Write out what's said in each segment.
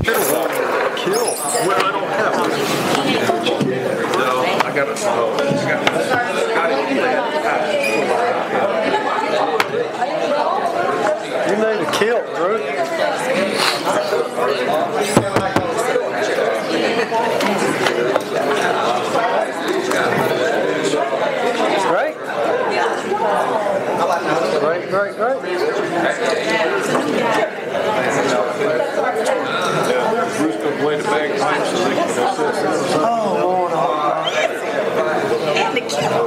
Kill. Well, I don't have one. No, I got it. You need a kilt, Drew. Great. Great. Bruce can play the bagpipes so they can assist. Oh, Lord. And the kilt.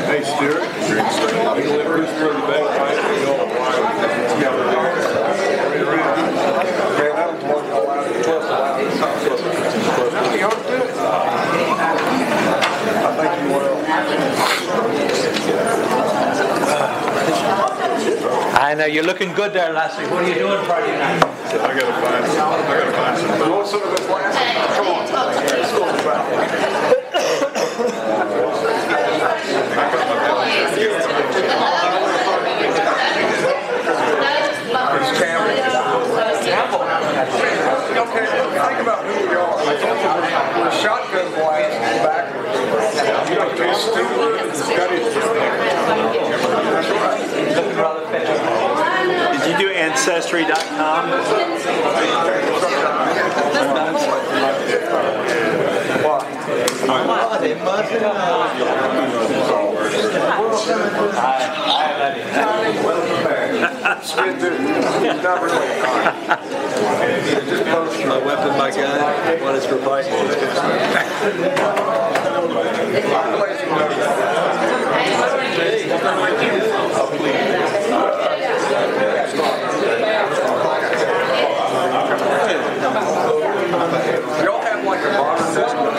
Hey, Stuart. You let Bruce play the bagpipes and go I know, you're looking good there, Lassie. What are you doing Friday night? I gotta find some. You want some of this last? Come on. Okay, think about who we are. We're shotgun blast backwards. You have to be stupid. Looking rather fit. Did you do Ancestry.com? My weapon, my gun, one is for fighting. Y'all have like a modern system of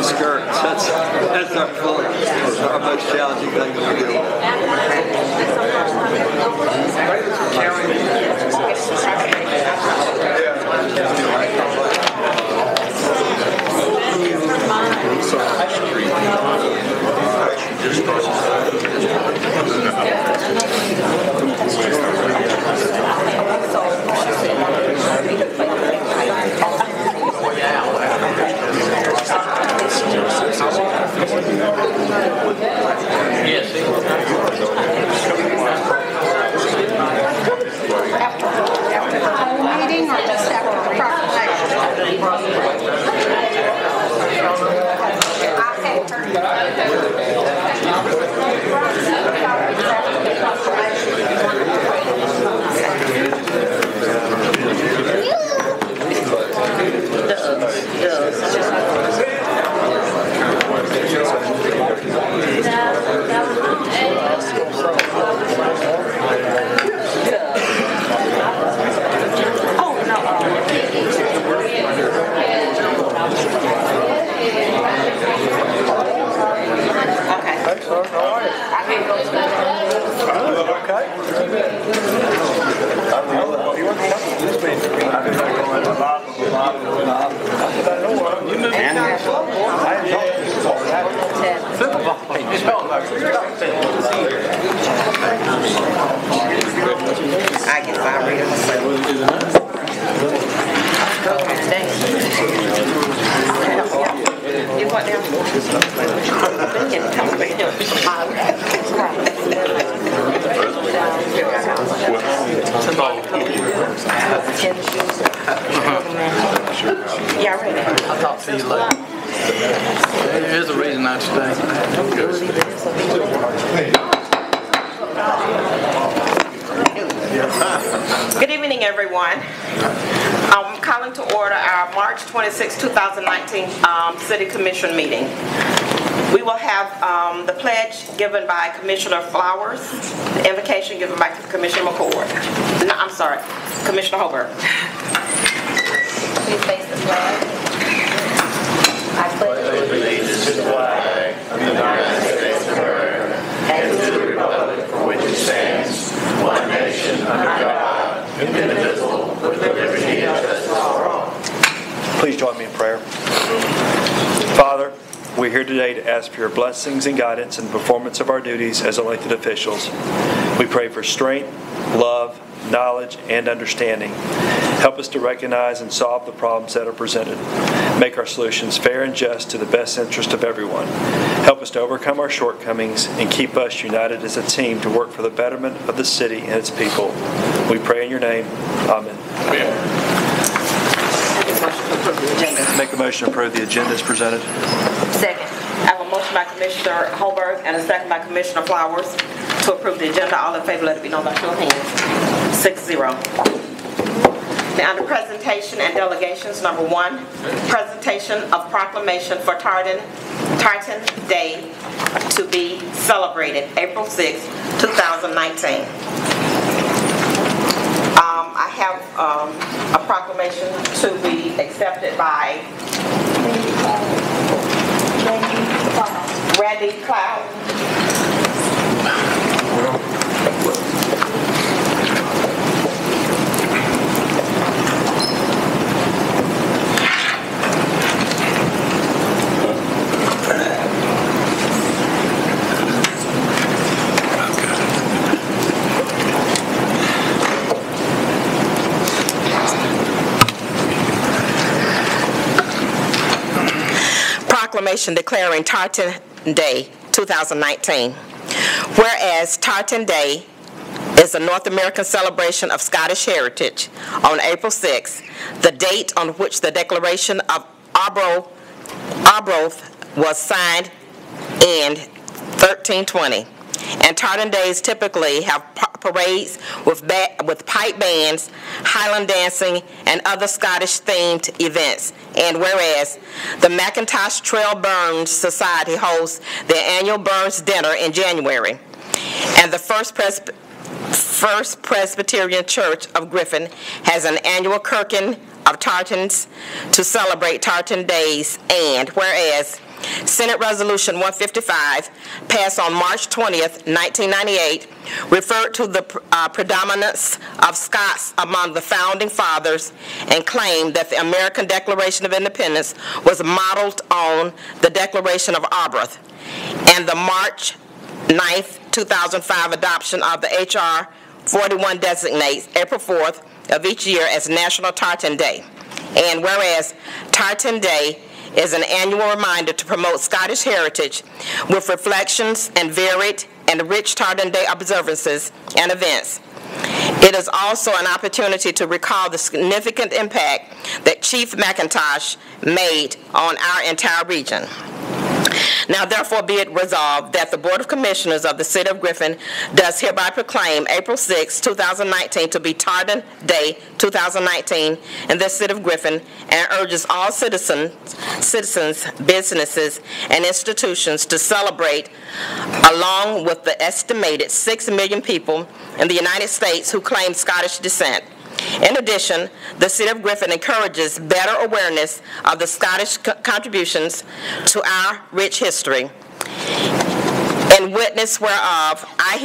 Skirts. That's our most challenging thing to do. I get 5 readers. You want down? Yeah, right. I'll talk to you later. There's a reason not to stay. Good evening, everyone. I'm calling to order our March 26, 2019 City Commission meeting. We will have the pledge given by Commissioner Flowers, the invocation given by Commissioner McCord. No, I'm sorry, Commissioner Holbert. Please face the flag. I pledge allegiance nation under God, indivisible, with liberty and justice for all. Please join me in prayer. Father, we're here today to ask for your blessings and guidance in the performance of our duties as elected officials. We pray for strength, love, knowledge, and understanding. Help us to recognize and solve the problems that are presented. Make our solutions fair and just to the best interest of everyone. Help us to overcome our shortcomings and keep us united as a team to work for the betterment of the city and its people. We pray in your name. Amen. Make a motion to approve the agenda as presented. Second. I have a motion by Commissioner Holberg and a second by Commissioner Flowers to approve the agenda. All in favor, let it be known by show of hands. 6-0. Now, under presentation and delegations, number 1, presentation of proclamation for Tartan Day to be celebrated April 6, 2019. I have a proclamation to be accepted by Randy Cloud. Proclamation declaring Tartan Day 2019. Whereas Tartan Day is a North American celebration of Scottish heritage on April 6, the date on which the Declaration of Arbroath was signed in 1320. And Tartan Days typically have parades with pipe bands, Highland dancing, and other Scottish-themed events. And whereas the McIntosh Trail Burns Society hosts their annual Burns Dinner in January, and the First Presbyterian Church of Griffin has an annual Kirkin of Tartans to celebrate Tartan Days, and whereas Senate Resolution 155, passed on March 20th, 1998, referred to the predominance of Scots among the Founding Fathers and claimed that the American Declaration of Independence was modeled on the Declaration of Arbroath, and the March 9th, 2005 adoption of the H.R. 41 designates April 4th of each year as National Tartan Day. And whereas Tartan Day is an annual reminder to promote Scottish heritage with reflections and varied and rich Tartan Day observances and events. It is also an opportunity to recall the significant impact that Chief McIntosh made on our entire region. Now, therefore, be it resolved that the Board of Commissioners of the City of Griffin does hereby proclaim April 6, 2019 to be Tartan Day 2019 in the City of Griffin, and urges all citizens, businesses, and institutions to celebrate along with the estimated 6 million people in the United States who claim Scottish descent. In addition, the City of Griffin encourages better awareness of the Scottish contributions to our rich history. In witness whereof, I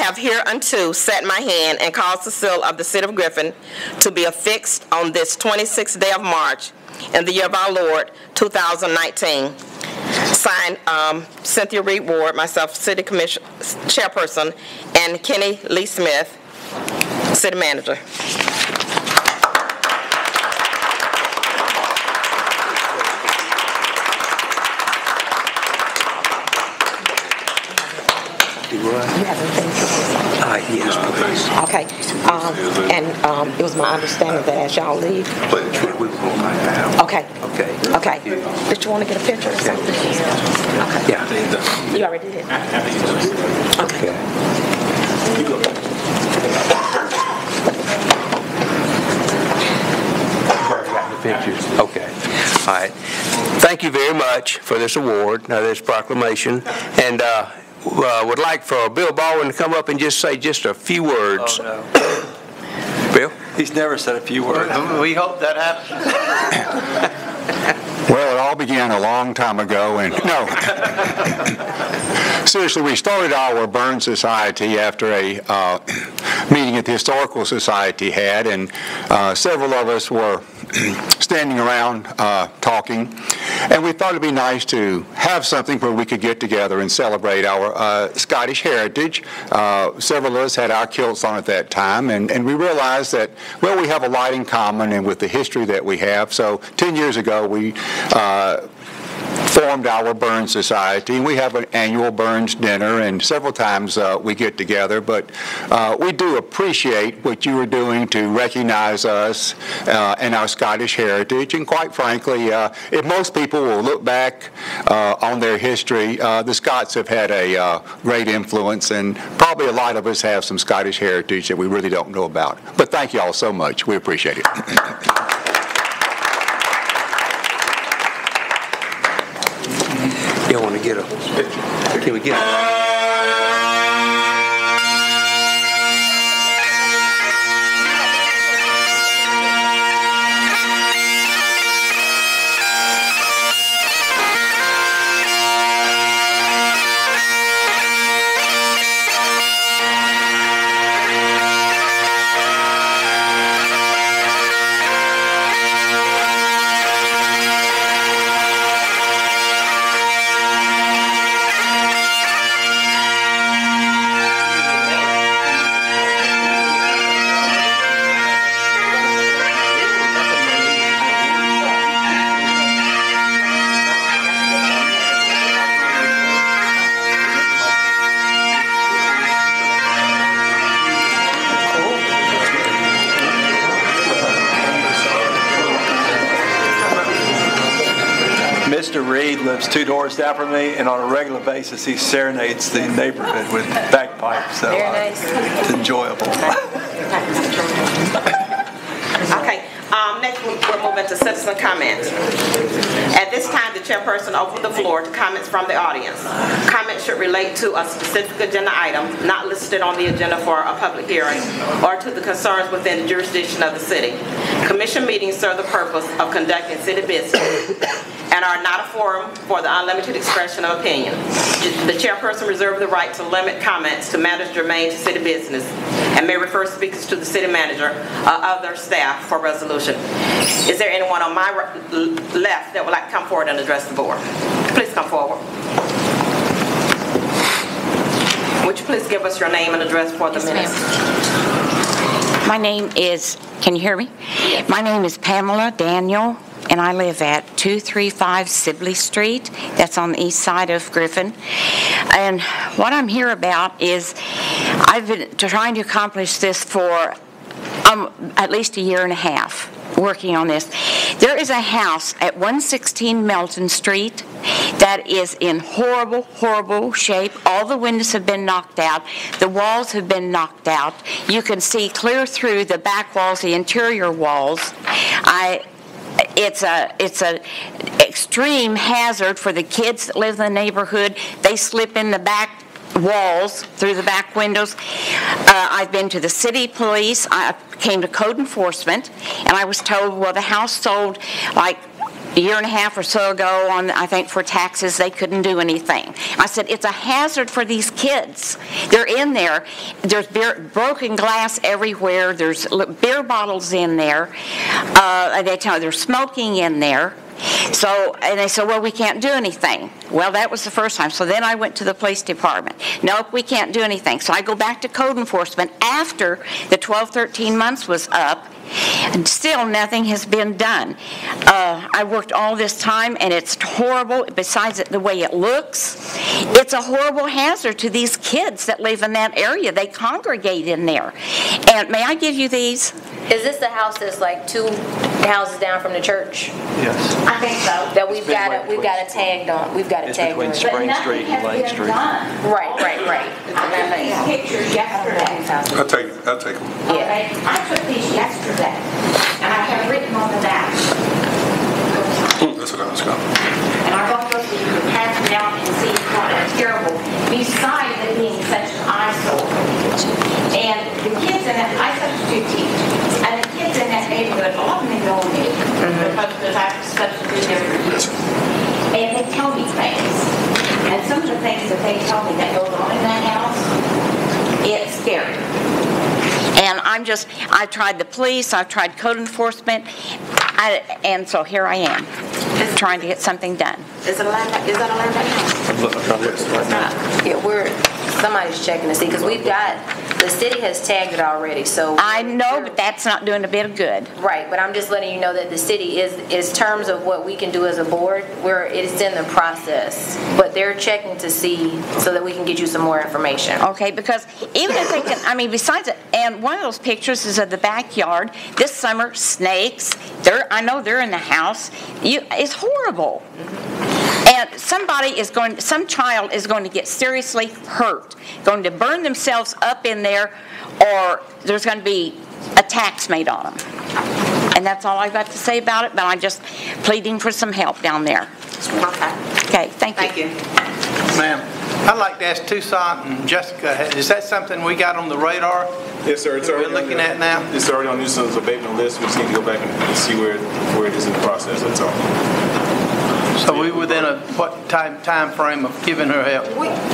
have hereunto set my hand and caused the seal of the City of Griffin to be affixed on this 26th day of March in the year of our Lord, 2019. Signed, Cynthia Reed Ward, myself, City Commission Chairperson, and Kenny Lee Smith, City Manager. Yes, please. Okay. It was my understanding that as y'all leave. Okay. Okay. Okay. Did you want to get a picture or something? Okay. Yeah. You already did. Okay. Pictures. Okay. All right. Thank you very much for this award, this proclamation, and would like for Bill Baldwin to come up and just say just a few words. Oh, no. Bill? He's never said a few words. We hope that happens. Well, it all began a long time ago, and no. Seriously, we started our Burn Society after a meeting that the Historical Society had, and several of us were standing around talking, and we thought it'd be nice to have something where we could get together and celebrate our Scottish heritage. Several of us had our kilts on at that time, and we realized that, well, we have a lot in common and with the history that we have. So 10 years ago, we formed our Burns Society, and we have an annual Burns dinner, and several times we get together, but we do appreciate what you are doing to recognize us and our Scottish heritage, and quite frankly, if most people will look back on their history, the Scots have had a great influence, and probably a lot of us have some Scottish heritage that we really don't know about. But thank you all so much. We appreciate it. You want to get a? Can we get a? Mr. Reed lives 2 doors down from me, and on a regular basis he serenades the neighborhood with bagpipes. So Very nice. It's enjoyable. Okay, next we're moving to citizen comments. At this time, the chairperson opens the floor to comments from the audience. Comments should relate to a specific agenda item not listed on the agenda for a public hearing or to the concerns within the jurisdiction of the city. Commission meetings serve the purpose of conducting city business and are not a forum for the unlimited expression of opinion. The chairperson reserves the right to limit comments to matters germane to city business and may refer speakers to the city manager or other staff for resolution. Is there anyone on my left that would like to come forward and address the board? Please come forward. Would you please give us your name and address for the minutes? My name is, can you hear me? Yes. My name is Pamela Daniel, and I live at 235 Sibley Street. That's on the east side of Griffin. And what I'm here about is I've been trying to accomplish this for at least a year and a half, working on this. There is a house at 116 Melton Street that is in horrible, horrible shape. All the windows have been knocked out. The walls have been knocked out. You can see clear through the back walls, the interior walls. It's an extreme hazard for the kids that live in the neighborhood. They slip in the back walls through the back windows. I've been to the city police. I came to code enforcement, and I was told, well, the house sold like a year and a half or so ago on, I think, for taxes. They couldn't do anything. I said, it's a hazard for these kids. They're in there. There's broken glass everywhere. There's beer bottles in there. They tell me they're smoking in there. So, and they said, well, we can't do anything. Well, that was the first time. So then I went to the police department. Nope, we can't do anything. So I go back to code enforcement after the 12, 13 months was up, and still nothing has been done. I worked all this time, and it's horrible. Besides the way it looks, it's a horrible hazard to these kids that live in that area. They congregate in there. And may I give you these? Is this the house that's like 2 houses down from the church? Yes. I think so. That we've got a tagged on. We've got a It's tag between on. Spring Street and Lake Street. Right. These pictures yesterday. I'll take them. Yeah. Okay, I took these yesterday, and I have written on the back. That's what I was going. And I don't know if you can pass it down and see what a terrible, besides it being such an eyesore. And the kids in that, I substitute teach, and the kids in that neighborhood, a lot of them don't need because of the type of substitute there for years. And they tell me things. And some of the things that they tell me that goes on in that house, it's scary. And I've tried the police, I've tried code enforcement, and so here I am, trying to get something done. Is that a land house? Yeah, somebody's checking to see, because the city has tagged it already, so. I know, but that's not doing a bit of good. Right, but I'm just letting you know that the city is terms of what we can do as a board, where it's in the process. But they're checking to see so that we can get you some more information. Okay, because even if they can, besides it, and one of those pictures is of the backyard. This summer, snakes, I know they're in the house. It's horrible. And some child is going to get seriously hurt, going to burn themselves up in there, or there's going to be attacks made on them. And that's all I've got to say about it, but I'm just pleading for some help down there. Okay, thank you. Thank you. Ma'am, I'd like to ask Toussaint and Jessica, is that something we got on the radar? Yes, sir. It's already we're looking at now? It's already on nuisance abatement list. We just need to go back and see where it is in the process, that's all. So we within what time frame of giving her help?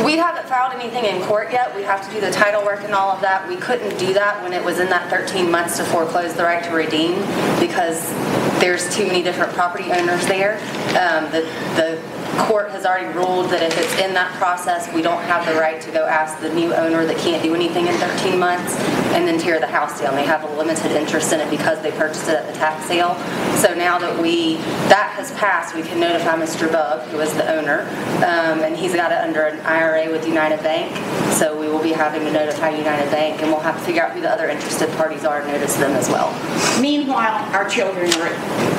We haven't filed anything in court yet. We have to do the title work and all of that. We couldn't do that when it was in that 13 months to foreclose the right to redeem, because there's too many different property owners there. The court has already ruled that if it's in that process, we don't have the right to go ask the new owner that can't do anything in 13 months and then tear the house down. They have a limited interest in it because they purchased it at the tax sale. So now that that has passed, we can notify Mr. Bub, who is the owner, and he's got it under an IRA with United Bank. So we will be having to notify United Bank, and we'll have to figure out who the other interested parties are and notice them as well. Meanwhile,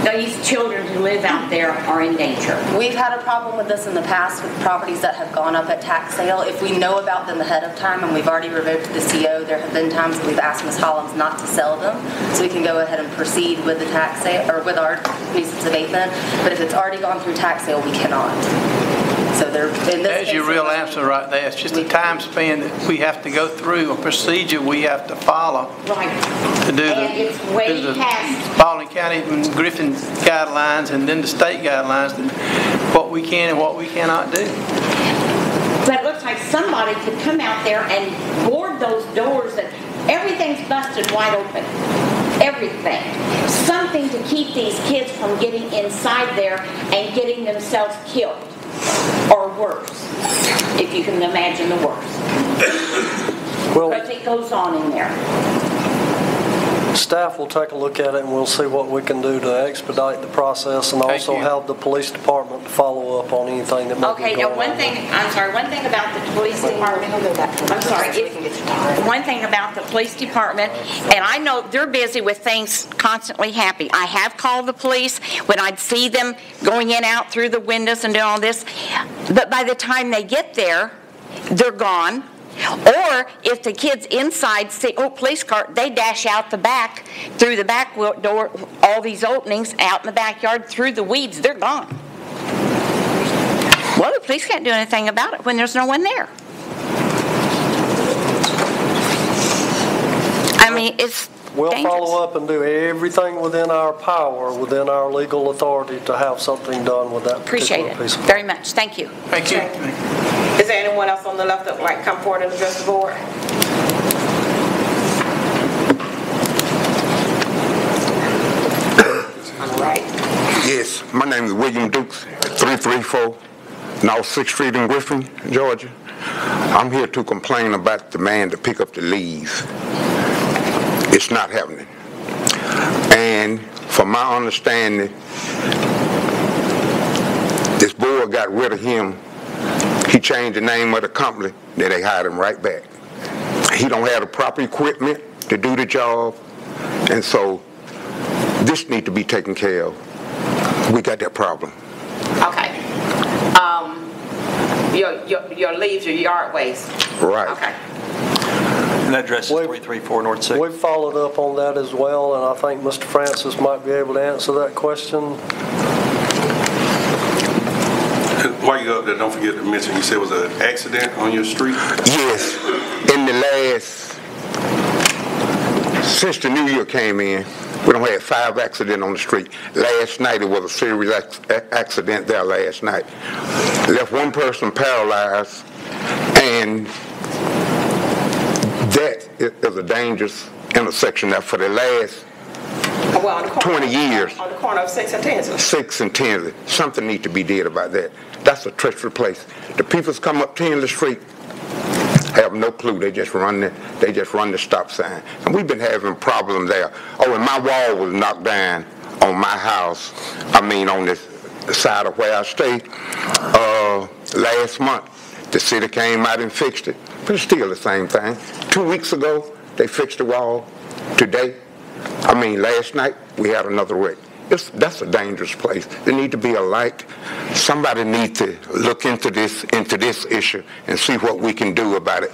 these children who live out there are in danger. We've had a problem with this in the past with properties that have gone up at tax sale. If we know about them ahead of time and we've already revoked the CO, there have been times we've asked Ms. Hollins not to sell them, so we can go ahead and proceed with the tax sale or with our nuisance abatement. But if it's already gone through tax sale, we cannot. So there's your real answer right there. It's just a time span that we have to go through, a procedure we have to follow. Right. To do the Spalding County and Griffin guidelines and then the state guidelines, and what we can and what we cannot do. But it looks like somebody could come out there and board those doors and everything's busted wide open. Everything. Something to keep these kids from getting inside there and getting themselves killed. Or worse, if you can imagine the worst. Because it goes on in there. Staff will take a look at it and we'll see what we can do to expedite the process and also have the police department to follow up on anything that might be going on. One thing about the police department, one thing about the police department, and I know they're busy with things constantly happening. I have called the police when I'd see them going in out through the windows and doing all this, but by the time they get there, they're gone. Or if the kids inside see, police car, they dash out the back, through the back door, all these openings, out in the backyard, through the weeds, they're gone. Well, the police can't do anything about it when there's no one there. We'll follow up and do everything within our power, within our legal authority to have something done with that particular piece of very much. Thank you. Thank you. Is there anyone else on the left that would like to come forward and address the board? All right. Yes, my name is William Dukes, 334 North 6th Street in Griffin, Georgia. I'm here to complain about the man to pick up the leaves. It's not happening. And from my understanding, this board got rid of him. He changed the name of the company, then they hired him right back. He don't have the proper equipment to do the job, and so this needs to be taken care of. We got that problem. Okay. Your leaves, your yard waste. Right. Okay. And that addresses 334 North 6th. We've followed up on that as well, and I think Mr. Francis might be able to answer that question. While you're up there, don't forget to mention, you said it was an accident on your street? Yes. In the since the new year came in, We don't have 5 accidents on the street. Last night, it was a serious accident there last night. Left one person paralyzed, and that is a dangerous intersection there for the last 20 years. On the corner of 6th and Tinsley. 6th and Tinsley. Something needs to be did about that. That's a treacherous place. The people's come up Tinsley Street, have no clue. They just run the stop sign. And we've been having problems there. Oh, and my wall was knocked down on my house. I mean, on this side of where I stay. Last month, the city came out and fixed it. But it's still the same thing. 2 weeks ago, they fixed the wall. Today, last night, we had another wreck. That's a dangerous place. There need to be a light. Somebody needs to look into this issue and see what we can do about it.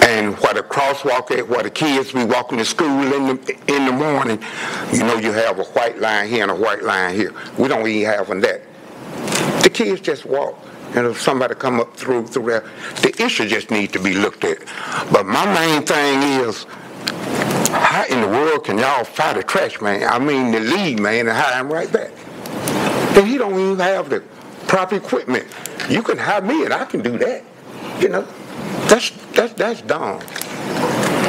And where the crosswalk at, where the kids be walking to school in the morning, you have a white line here and a white line here. We don't even have that. The kids just walk. And if somebody come up through there, the issue just needs to be looked at. But my main thing is, how in the world can y'all fight a trash man? The lead man, and hire him right back? And he don't even have the proper equipment. You can hire me, and I can do that. That's dumb.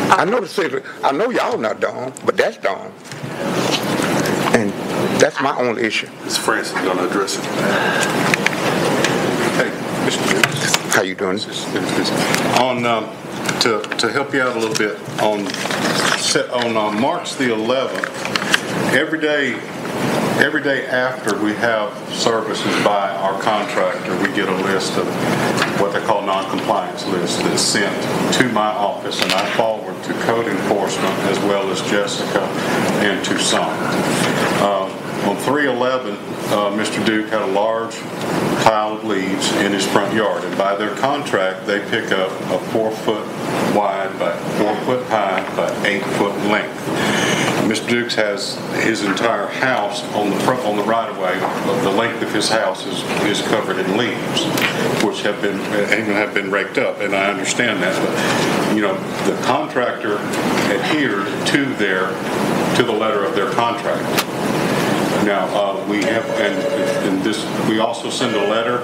I know the city. I know y'all not dumb, but that's dumb. And that's my only issue. Ms. Francis is going to address it. Hey, Mr. Dukes. How you doing? To help you out a little bit, on March the 11th, every day after we have services by our contractor, we get a list of what they call non-compliance lists that's sent to my office, and I forward to code enforcement as well as Jessica and Tucson. On 3/11, Mr. Duke had a large pile of leaves in his front yard, and by their contract, they pick up a 4-foot wide by 4-foot high by 8-foot length. Mr. Dukes has his entire house on the right of way. The length of his house is covered in leaves, which have been raked up, and I understand that. But the contractor adhered to the letter of their contract. Now, we have, and this, we also send a letter.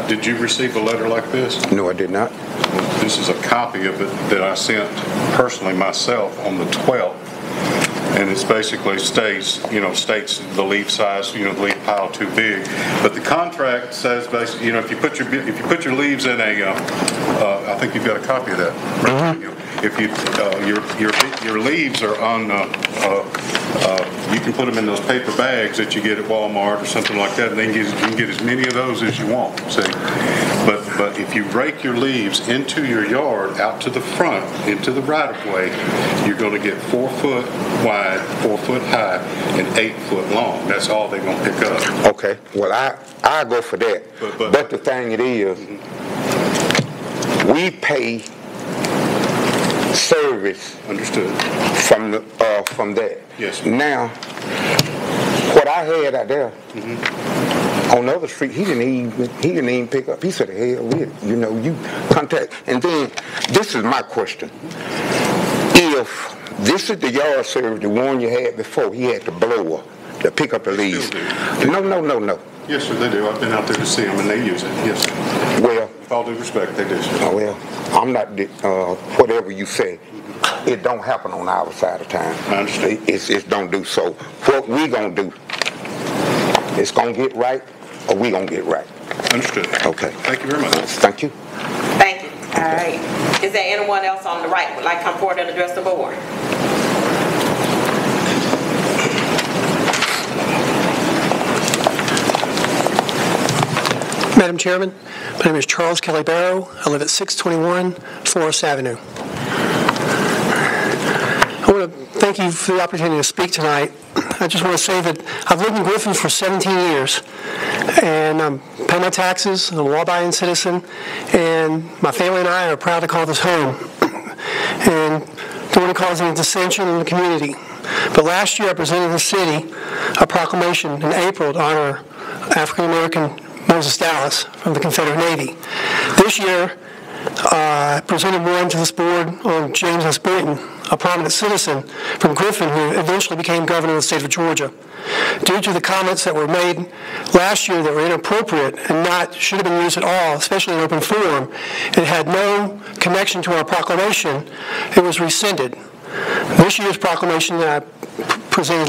Did you receive a letter like this? No, I did not. Well, this is a copy of it that I sent personally myself on the 12th. And it basically states the leaf size, the leaf pile too big. But the contract says basically, if you put your leaves in a, I think you've got a copy of that. Mm-hmm. If your leaves are on, you can put them in those paper bags that you get at Walmart or something like that, and then you can get as many of those as you want. See, but if you rake your leaves into your yard out to the front, into the right of way, you're going to get 4 foot wide, 4 foot high, and 8 foot long. That's all they're going to pick up. Okay. Well, I go for that. But the thing it is, we pay service. Understood. From that. Yes. Now, what I had out there on the other street, he didn't even pick up. He said, "Hell with it, you contact." And then this is my question: if this is the yard service, the one you had before, he had the blower to pick up the leaves. No. Yes, sir, they do. I've been out there to see them, and they use it. Yes, sir. Well, with all due respect, they do, sir. Well, I'm not, whatever you say, it don't happen on our side of town. I understand. It don't do so. What we gonna do, it's gonna get right, or we gonna get right. Understood. Okay. Thank you very much. Thank you. Thank you. All right. Is there anyone else on the right who would like to come forward and address the board? Madam Chairman, my name is Charles Kelly Barrow. I live at 621 Forest Avenue. I want to thank you for the opportunity to speak tonight. I just want to say that I've lived in Griffin for 17 years, and I pay my taxes. I'm a law-abiding citizen, and my family and I are proud to call this home, and don't want to cause any dissension in the community. But last year I presented the city a proclamation in April to honor African-American Moses Dallas from the Confederate Navy. This year, I presented one to this board on James S. Boynton, a prominent citizen from Griffin who eventually became governor of the state of Georgia. Due to the comments that were made last year that were inappropriate and should have been used at all, especially in open forum, it had no connection to our proclamation, it was rescinded. This year's proclamation that I presented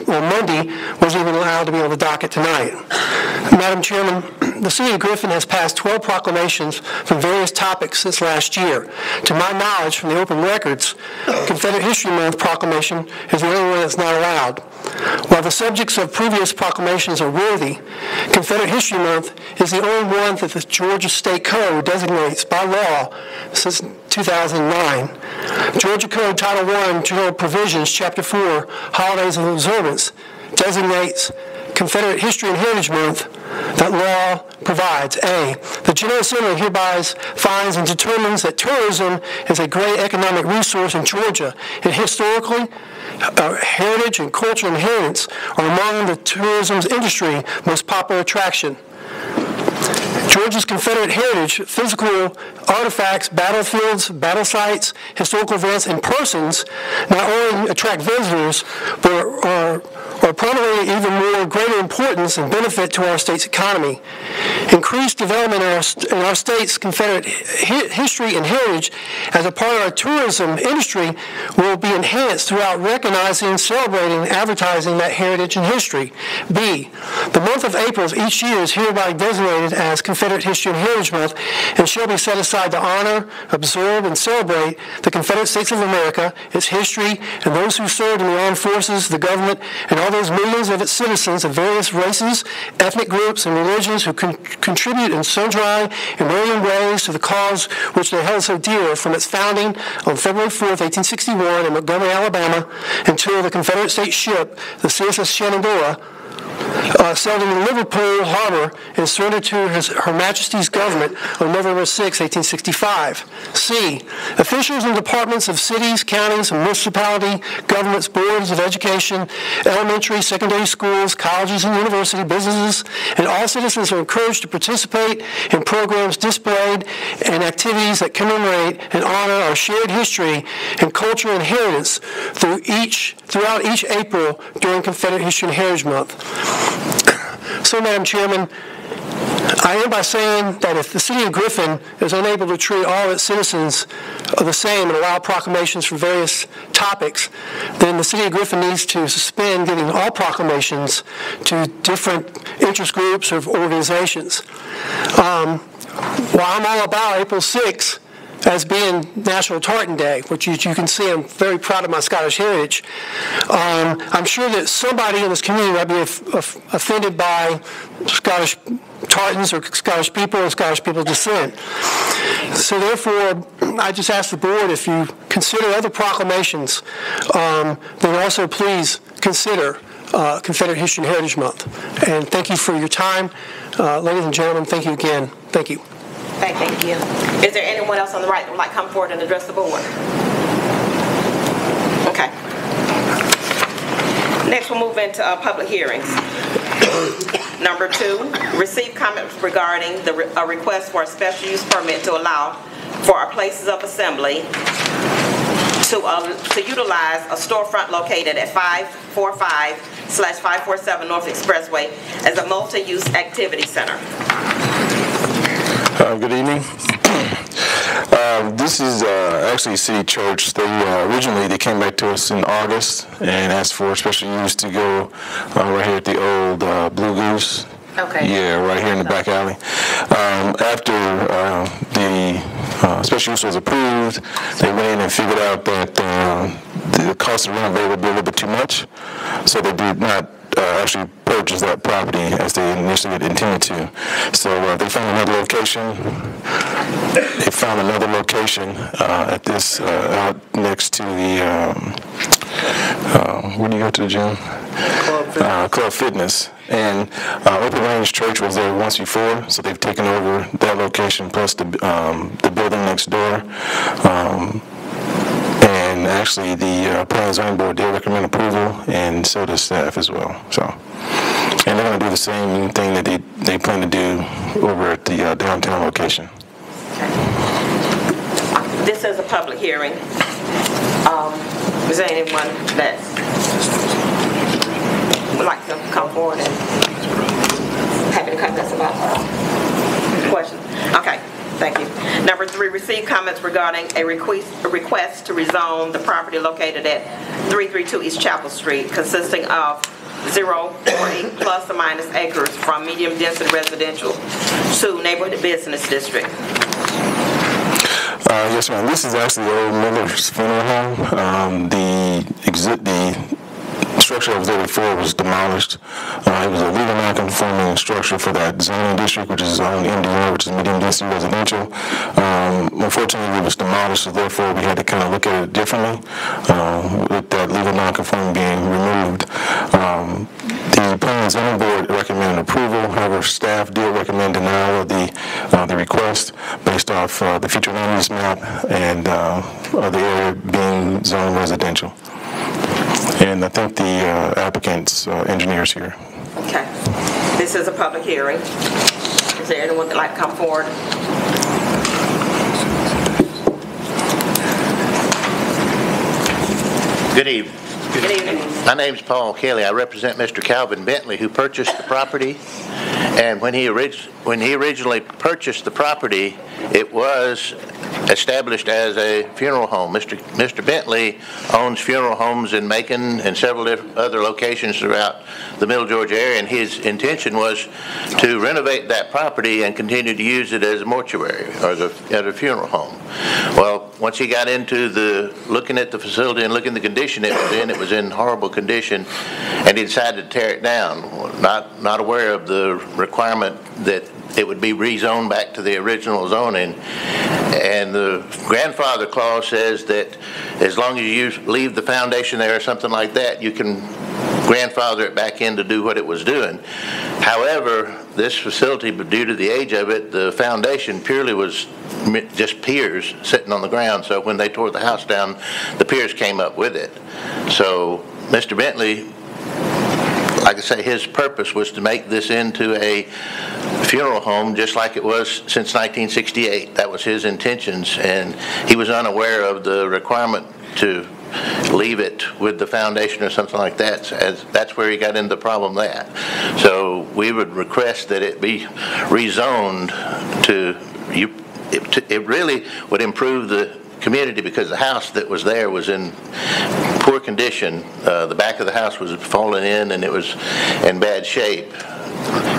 on Monday wasn't even allowed to be on the docket tonight. Madam Chairman, the City of Griffin has passed 12 proclamations from various topics since last year. To my knowledge, from the open records, Confederate History Month proclamation is the only one that's not allowed. While the subjects of previous proclamations are worthy, Confederate History Month is the only one that the Georgia State Code designates by law since 2009. Georgia Code Title I, General Provisions, Chapter 4, Holidays and Observance, designates Confederate History and Heritage Month. That law provides, A, the General Assembly hereby finds and determines that tourism is a great economic resource in Georgia, and historically, heritage and cultural inheritance are among the tourism's industry most popular attraction. Georgia's Confederate heritage, physical artifacts, battlefields, battle sites, historical events, and persons not only attract visitors, but are probably even more greater importance and benefit to our state's economy. Increased development in our state's Confederate history and heritage as a part of our tourism industry will be enhanced throughout recognizing, celebrating, and advertising that heritage and history. B, the month of April of each year is hereby designated as Confederate History and Heritage Month and shall be set aside to honor, observe, and celebrate the Confederate States of America, its history, and those who served in the armed forces, the government, and all those millions of its citizens of various races, ethnic groups, and religions who contribute in sundry and varying ways to the cause which they held so dear from its founding on February 4th, 1861 in Montgomery, Alabama, until the Confederate States ship, the CSS Shenandoah, sailed into Liverpool Harbor and surrendered to Her Majesty's government on November 6, 1865. C, officials and departments of cities, counties, and municipality, governments, boards of education, elementary, secondary schools, colleges and university, businesses, and all citizens are encouraged to participate in programs displayed and activities that commemorate and honor our shared history and culture and inheritance throughout each April during Confederate History and Heritage Month. So, Madam Chairman, I end by saying that if the City of Griffin is unable to treat all its citizens the same and allow proclamations for various topics, then the City of Griffin needs to suspend giving all proclamations to different interest groups or organizations. While I'm all about April 6th as being National Tartan Day, which you can see I'm very proud of my Scottish heritage, I'm sure that somebody in this community might be offended by Scottish tartans or Scottish people or Scottish people's descent. So therefore, I just ask the board, if you consider other proclamations, then also please consider Confederate History and Heritage Month. And thank you for your time. Ladies and gentlemen, thank you again. Thank you. Thank you. Is there anyone else on the right that would like to come forward and address the board? Okay. Next, we'll move into public hearings. Number 2, receive comments regarding a request for a special use permit to allow for our places of assembly to utilize a storefront located at 545/547 North Expressway as a multi-use activity center. Good evening. This is actually City Church. Originally they came back to us in August and asked for a special use to go right here at the old Blue Goose. Okay. Yeah, right here in the back alley. After the special use was approved, they went in and figured out that the cost of renovate would be a little bit too much, so they did not actually purchase that property as they initially intended to. So they found another location. They found another location at this out next to the where do you go to the gym? Club Fitness. And Open Range Church was there once before, so they've taken over that location plus the building next door. And actually, the Planning and Zoning Board did recommend approval, and so does staff as well. So, and they're going to do the same thing that they plan to do over at the downtown location. This is a public hearing. Is there anyone that would like to come forward and have any comments about the question? Okay, thank you. Number 3, receive comments regarding a request to rezone the property located at 332 East Chapel Street, consisting of 0.8 plus or minus acres from medium density residential to neighborhood business district. Yes, ma'am. This is actually the old Miller's funeral home. The structure that was there before was demolished. It was a legal non-conforming structure for that zoning district, which is zoned MDR, which is medium density residential. Unfortunately, it was demolished, so therefore we had to kind of look at it differently, with that legal non-conforming being removed. The Planning and Zoning Board recommended approval. However, staff did recommend denial of the request based off the future land use map and the area being zoned residential. And I think the applicant's engineer's here. Okay. This is a public hearing. Is there anyone that would like to come forward? Good evening. Good evening. My name is Paul Kelly. I represent Mr. Calvin Bentley, who purchased the property. And when he originally purchased the property, it was established as a funeral home. Mr. Bentley owns funeral homes in Macon and several other locations throughout the Middle Georgia area, and his intention was to renovate that property and continue to use it as a mortuary or as a funeral home. Well, once he got into looking at the facility and looking at the condition it was in horrible condition, and he decided to tear it down, not aware of the requirement that it would be rezoned back to the original zoning. And the grandfather clause says that as long as you leave the foundation there or something like that, you can grandfather it back in to do what it was doing. However, this facility, due to the age of it, the foundation purely was just piers sitting on the ground. So when they tore the house down, the piers came up with it. So Mr. Bentley, like I say, his purpose was to make this into a funeral home just like it was since 1968. That was his intentions, and he was unaware of the requirement to leave it with the foundation or something like that. As that's where he got into the problem there. So we would request that it be rezoned to, it really would improve the community, because the house that was there was in poor condition. The back of the house was falling in, and it was in bad shape,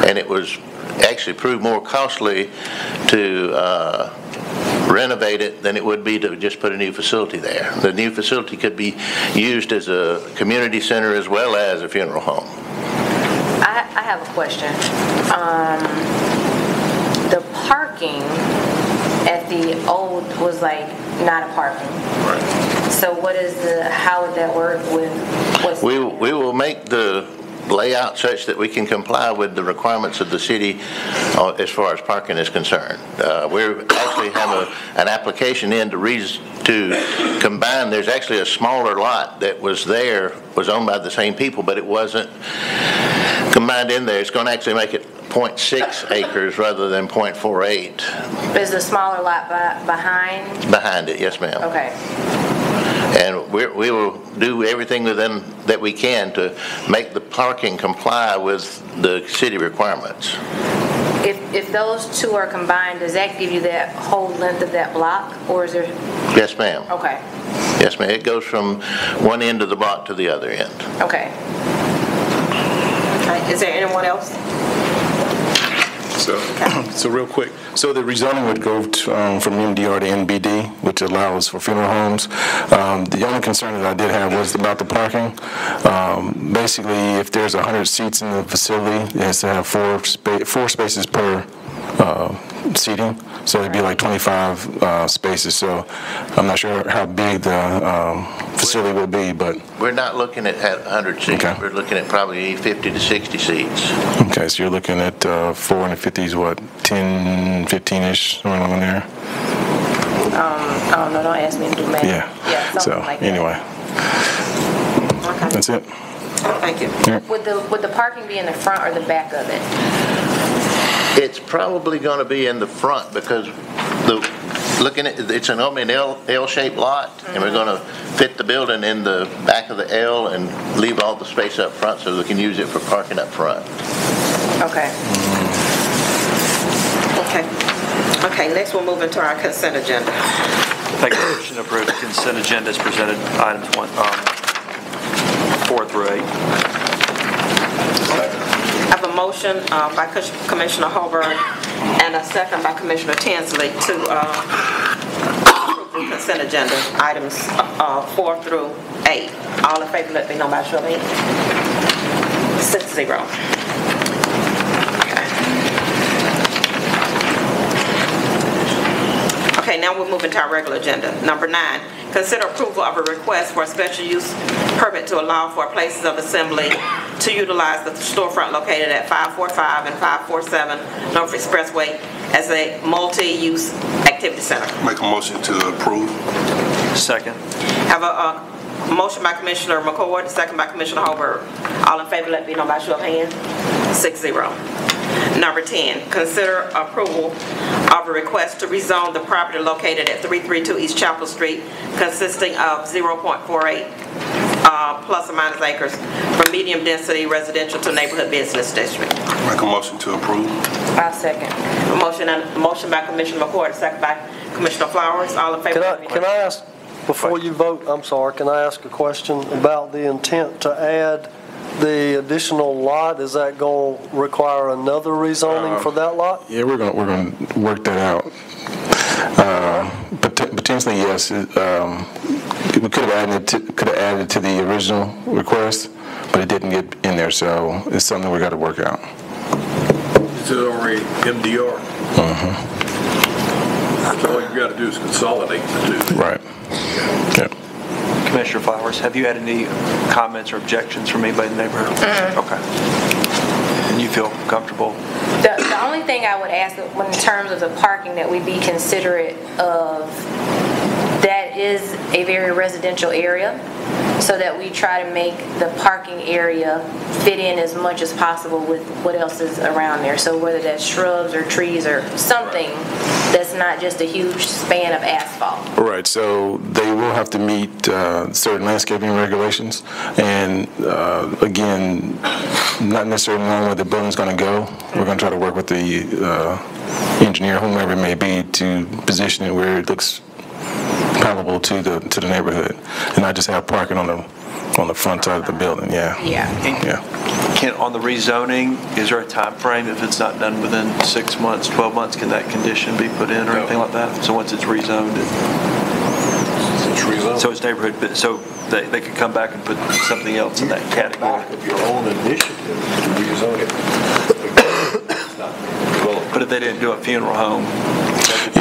and it was actually proved more costly to renovate it than it would be to just put a new facility there. The new facility could be used as a community center as well as a funeral home. I have a question. The parking at the old was like not a parking. Right. So what is how would that work with what's we will make the layout such that we can comply with the requirements of the city as far as parking is concerned. We actually have an application in to combine. There's actually a smaller lot that was owned by the same people, but it wasn't combined in there. It's going to actually make it 0.6 acres rather than 0.48. Is the smaller lot behind? Behind it, yes, ma'am. Okay. And we will do everything within that we can to make the parking comply with the city requirements. If those two are combined, does that give you that whole length of that block, or is there? Yes, ma'am. Okay. Yes, ma'am. It goes from one end of the block to the other end. Okay. Is there anyone else? So real quick, so the rezoning would go from MDR to NBD, which allows for funeral homes. The only concern that I did have was about the parking. Basically, if there's 100 seats in the facility, it has to have four spaces per seating, so it'd be like 25 spaces. So I'm not sure how big the facility will be, but we're not looking at 100 seats. Okay. We're looking at probably 50 to 60 seats. Okay, so you're looking at 450s, what, 10, 15-ish, somewhere along there? I don't know. Don't ask me to do math. Yeah. So like anyway, okay. That's it. Thank you. Yeah. Would the parking be in the front or the back of it? It's probably going to be in the front, because looking at, it's normally an L-shaped lot, and we're going to fit the building in the back of the L and leave all the space up front so we can use it for parking up front. Okay. Okay, next we'll move into our consent agenda. Make a motion to approve the consent agenda as presented, items 4 through 8. I have a motion by Commissioner Holberg and a second by Commissioner Tinsley to approve the consent agenda, items 4 through 8. All in favor, let me know by show of hands. 6-0. Okay, now we'll move into our regular agenda. Number 9, consider approval of a request for a special use permit to allow for places of assembly to utilize the storefront located at 545 and 547 North Expressway as a multi-use activity center. Make a motion to approve. Second. Have a motion by Commissioner McCord, second by Commissioner Holberg. All in favor, let me know by show of hands. 6-0. Number 10, consider approval of a request to rezone the property located at 332 East Chapel Street, consisting of 0.48 plus or minus acres from medium density residential to neighborhood business district. Make a motion to approve. I'll second. A motion by Commissioner McCord, second by Commissioner Flowers. All in favor? Can I ask, before you vote, I'm sorry, can I ask a question about the intent to add the additional lot? Is that going to require another rezoning for that lot? Yeah, we're going to work that out. Potentially, yes. We could have added it to the original request, but it didn't get in there, so it's something we got to work out. Is it already MDR? So all you got to do is consolidate the two. Right. Yep. Commissioner Flowers, have you had any comments or objections from anybody in the neighborhood? Okay. And you feel comfortable? The only thing I would ask in terms of the parking that we be considerate of, that is a very residential area, so that we try to make the parking area fit in as much as possible with what else is around there. So whether that's shrubs or trees or something that's not just a huge span of asphalt. Right, so they will have to meet certain landscaping regulations, and again, not necessarily knowing where the building's going to go. We're going to try to work with the engineer, whomever it may be, to position it where it looks palatable to the neighborhood, and not just have parking on the front side of the building. Yeah. On the rezoning, is there a time frame if it's not done within 6 months, 12 months? Can that condition be put in or anything like that? So once it's rezoned, so it's neighborhood, so they could come back and put something else in that category. Of your own initiative to rezone it. But if they didn't do a funeral home,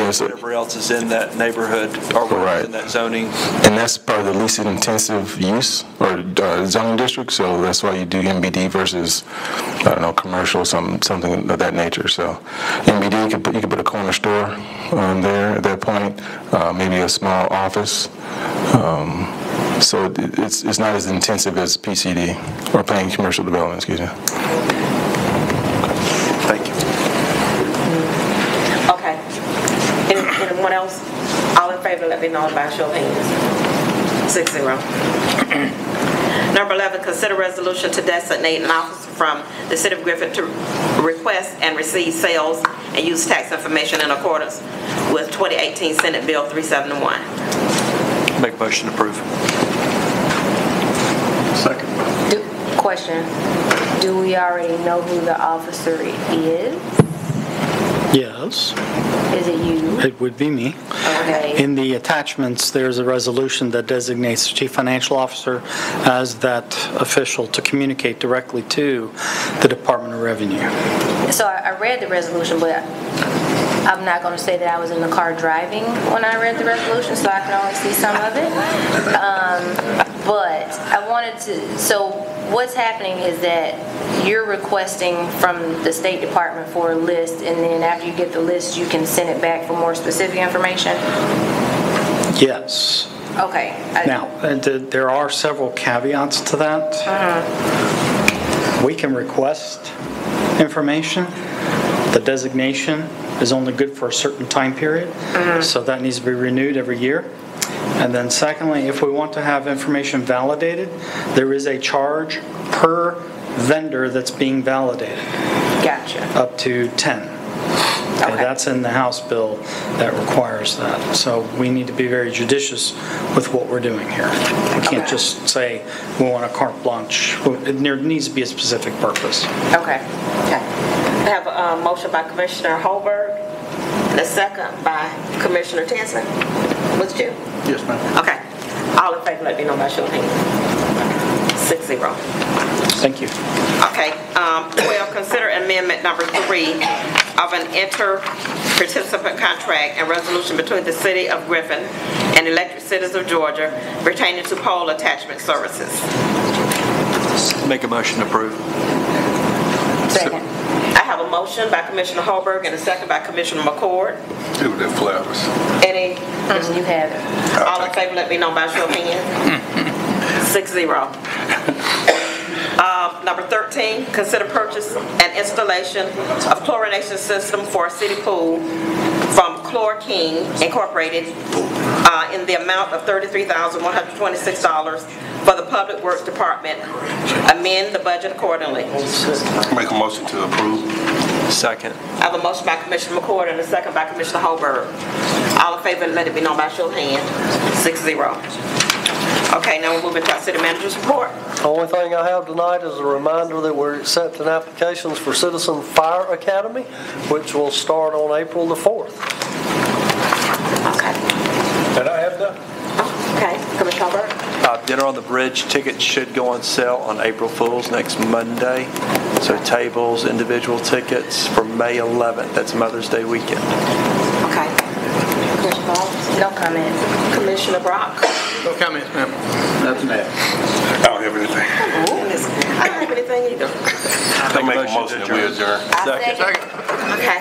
whatever else is in that neighborhood or whatever in that zoning. And that's part of the least intensive use or zoning district, so that's why you do MBD versus, I don't know, commercial, something of that nature. So MBD, you could put a corner store there at that point, maybe a small office. So it's not as intensive as PCD or planned commercial development, excuse me. Thank you. Okay. Anyone else? All in favor, let me know by show of hands. 6-0. Number 11, consider resolution to designate an officer from the City of Griffin to request and receive sales and use tax information in accordance with 2018 Senate Bill 371. Make a motion to approve. Second. Question, do we already know who the officer is? Yes. Is it you? It would be me. Okay. In the attachments, there's a resolution that designates the Chief Financial Officer as that official to communicate directly to the Department of Revenue. So I read the resolution, but I'm not going to say that I was in the car driving when I read the resolution, so I could only see some of it. But I wanted to, so what's happening is that you're requesting from the State Department for a list, and then after you get the list, you can send it back for more specific information? Yes. Okay. Now, there are several caveats to that. We can request information. The designation is only good for a certain time period, so that needs to be renewed every year. And then secondly, if we want to have information validated, there is a charge per vendor that's being validated. Gotcha. Up to 10. Okay, that's in the House bill that requires that. So we need to be very judicious with what we're doing here. We can't just say we want a carte blanche. There needs to be a specific purpose. Okay. I have a motion by Commissioner Holberg and a second by Commissioner Tenson. Was it you? Yes, ma'am. Okay. All in favor, let me know by show of hands. 6-0. Thank you. Okay. 12, consider amendment number 3 of an inter-participant contract and resolution between the City of Griffin and Electric Cities of Georgia pertaining to pole attachment services. Make a motion to approve. Second. I have a motion by Commissioner Holberg and a second by Commissioner McCord. Do the flowers. Any? You have it. All in favor, let me know by show of hands. 6-0. Number 13, consider purchase and installation of chlorination system for a city pool from Chlor King Incorporated in the amount of $33,126 for the Public Works Department. Amend the budget accordingly. Make a motion to approve. Second. I have a motion by Commissioner McCord and a second by Commissioner Holberg. All in favor, let it be known by show of hands. 6-0. Okay, now we're moving to our city manager's report. The only thing I have tonight is a reminder that we're accepting applications for Citizen Fire Academy, which will start on April the 4th. Okay. And I have that. Okay, Commissioner Holberg. Dinner on the Bridge tickets should go on sale on April Fool's next Monday. So tables, individual tickets for May 11th. That's Mother's Day weekend. Okay. Commissioner Ball? No comment. Commissioner Brock? No comments, ma'am. Nothing else. I don't have anything. I don't have anything either. I make a motion that we adjourn. I second. Okay.